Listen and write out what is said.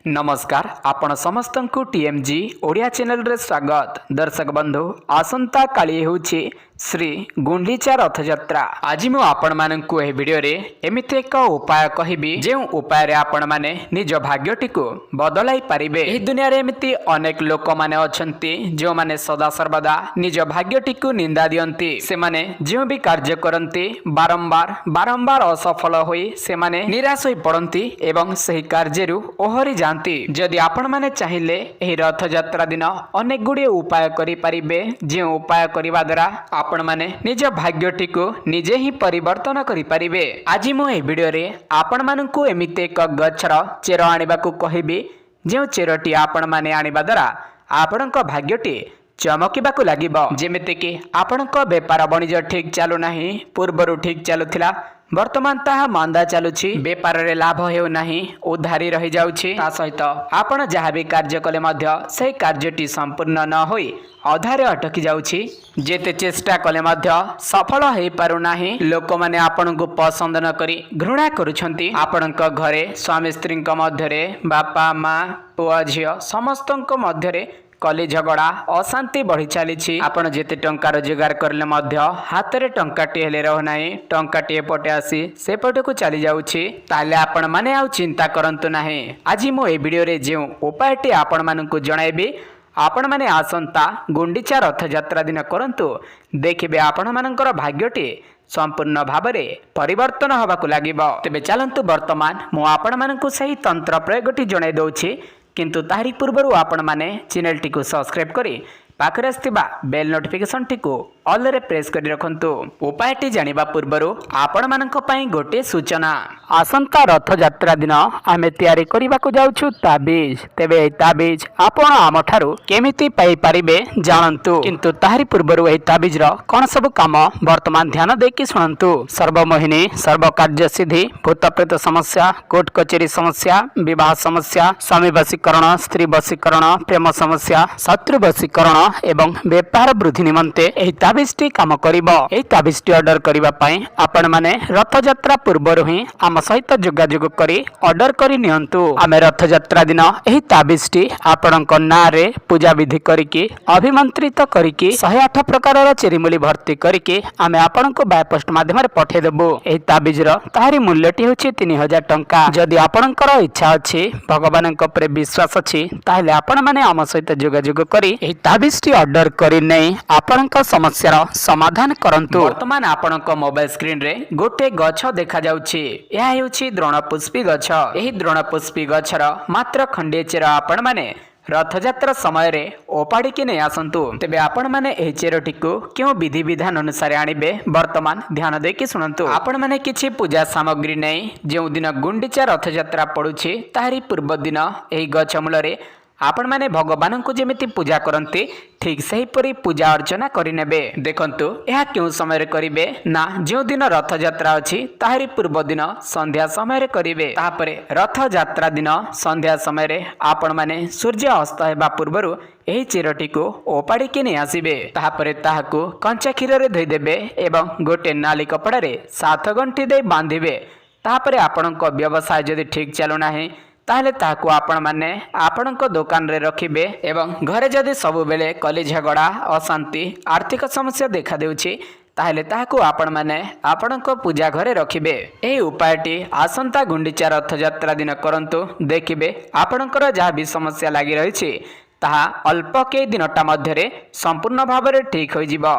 नमस्कार आपण समस्त को टीएमजी ओडिया चैनल रे स्वागत। दर्शक बंधु आसंता काली होछि श्री गुंडीचा रथ यात्रा। आज मु आपण माननकु ए वीडियो रे एमिते एक उपाय कहिबी जे उपाय रे आपण माने निज भाग्यटी को बदलाई पारिबे। एही दुनिया रे एमिति अनेक लोक माने अछंती जो माने सदा सर्वदा निज भाग्यटी को निंदा दियंती। से माने जो भी कार्य करंती बारंबार बारंबार असफल होई से माने निराश होई पड़ंती एवं सही कार्य रु ओहरी जांती। जदि आपण माने चाहिए एही रथ यात्रा दिन अनेक गुडी उपाय करि पारिबे जे उपाय करिवा द्वारा आपण माने निज भाग्यटी को निजे ही परिवर्तन करि पारिबे। आज मु ए वीडियो रे आपण माननकु एमिते एक गछर चेर आनिबाकू कहिबी जे चेरटी आपण माने आनिबा द्वारा आपणक भाग्यटी चमकिबाकू लागिबो। जेमिति कि आपणक बेपार वाणिज्य ठीक चालू नाही, पूर्वरु ठीक चालुथिला वर्तमान ताहा मांदा चलुछि, बेपार रे लाभ हेउ नाही, उधारी रहि जाउछि। ता सहित आपण जहा भी कार्य कले मध्य से कार्यटी संपूर्ण न होई अधारे अटकी जाउछि। जेते चेष्टा कले मध्य सफल हेइ पारु नाही। लोक माने आपन को पसंद न करी घृणा करूछंती। आपनक घरे स्वामी स्त्रीक मध्य रे बापा मां पुआ झियो समस्तक मध्य रे कली झगड़ा अशांति बढ़ी चली। आपण जेते टंका रोजगार करले मध्य हाथ रे टंकाटी हेले रह नाही, टंकाटी एपटे आसी से पटे को चली जाउछि। ताले आपण माने आउ चिंता करंतु नाही। आज मो ए वीडियो रे जे उपायटी आपण माननकु जणाइबी आपण माने आसंता गुंडीचा रथ यात्रा दिन करंतु, देखिबे आपण मानकर भाग्यटी संपूर्ण भाबरे परिवर्तन होबाकू लागिबो। तेबे चलंतु वर्तमान मु आपण माननकु सही तंत्र प्रयोगटी जणाइ दउछि, किंतु तारी पूर्वरु आपण माने चैनल टी को सब्सक्राइब करी पाखरे आस्थिबा बेल नोटिफिकेशन टी को ऑल रे प्रेस करी रखंतु। उपाय टी जानिबा पूर्वरु आपण मानक पई गोटे सूचना। आसंता रथ यात्रा दिन आमे तयारी करिबाकू जाउछु ताबीज। तेबे ए ताबीज आपण आमठारु केमिति पाई परिबे जानंतु, किंतु तारी पूर्वरु ए ताबीज रो कोन सब काम वर्तमान ध्यान देकी सुनंतु। सर्वमोहिनी सर्व कार्य सिद्धि, भूत प्रेत समस्या, कोर्ट कचेरी समस्या, विवाह समस्या, स्वामी वशीकरण, स्त्री वशीकरण, प्रेम समस्या, शत्रु वशीकरण एवं व्यापार वृद्धि निमंते एही ताबीजटी काम करिबो। एही ताबीजटी ऑर्डर करिबा पई आपण माने रथ यात्रा पूर्वरु ही आम सहित जोगाजोग करी ऑर्डर करी नियंतु। आमे रथ यात्रा दिन एही ताबीजटी आपणक नाम रे पूजा विधि करिकि अभिमंत्रित करिकि 108 प्रकार चेरीमूली भर्ती करिकि आमे आपणक बाय पोस्ट माध्यम रे पठे देबो। एही ताबीज रो ताहारी मूल्यटी होछि 3000 टंका। जदि आपणकर इच्छा अछि, भगवानक उपरे विश्वास अछि, ताहेले आपण माने आम सहित जोगाजोग करी एही ताबीजटी ऑर्डर करी नै आपणक समस्यार समाधान करंतु। वर्तमान आपणक मोबाइल स्क्रीन रे गोटे गछ देखा जाउछि। यह हेउछि द्रोणपुष्पी गछ। एही द्रोणपुष्पी गछर मात्र खंडे चेर आपण माने रथ यात्रा समय रे ओपाड़ी के नहीं आसंतु। तेबे आपण माने एही चेरटी को क्यों विधि विधान अनुसार आनिबे वर्तमान ध्यान देकी सुनंतु। आपण माने किछि पूजा सामग्री नै जेउ दिन गुंडीचा रथ यात्रा पड़ुछि ताहारी पूर्व दिन एही गछ मूल रे आपण माने भगवान को जेमिति पूजा करंती ठीक सही परी पूजा अर्चना करि नेबे। देखंतु यह क्यों समय रे करिवे ना जो दिन रथ यात्रा अछि ताहारी पूर्व दिन संध्या समय रे करिवे। तापरे रथ यात्रा दिन संध्या समय रे आपण माने सूर्य अस्त हेबा पूर्वरु एही चेरटी को ओपाड़ी के नहीं आसीबे। तापरे ताहाकू कंचा क्षीर रे धोई देबे एवं गोटे नाली कपड़ा रे 7 गंठी दे बांधिबे। तापरे आपणक व्यवसाय जदि ठीक चालू नाही ताहले ताकू आपण माने आपणक दुकान रे रखिबे एवं घरे जदि सब बेले कली झगड़ा अशांति आर्थिक समस्या देखा देउछि ताहले ताकू आपण माने आपणक पूजा घरे रखिबे। एही उपायटी आसंता गुंडीचा रथ यात्रा दिन करंतु। देखिबे आपणकर जहा भी समस्या लागि रहिछि ताहा अल्प के दिनटा मध्यरे संपूर्ण भाबरे ठीक होई जिवो।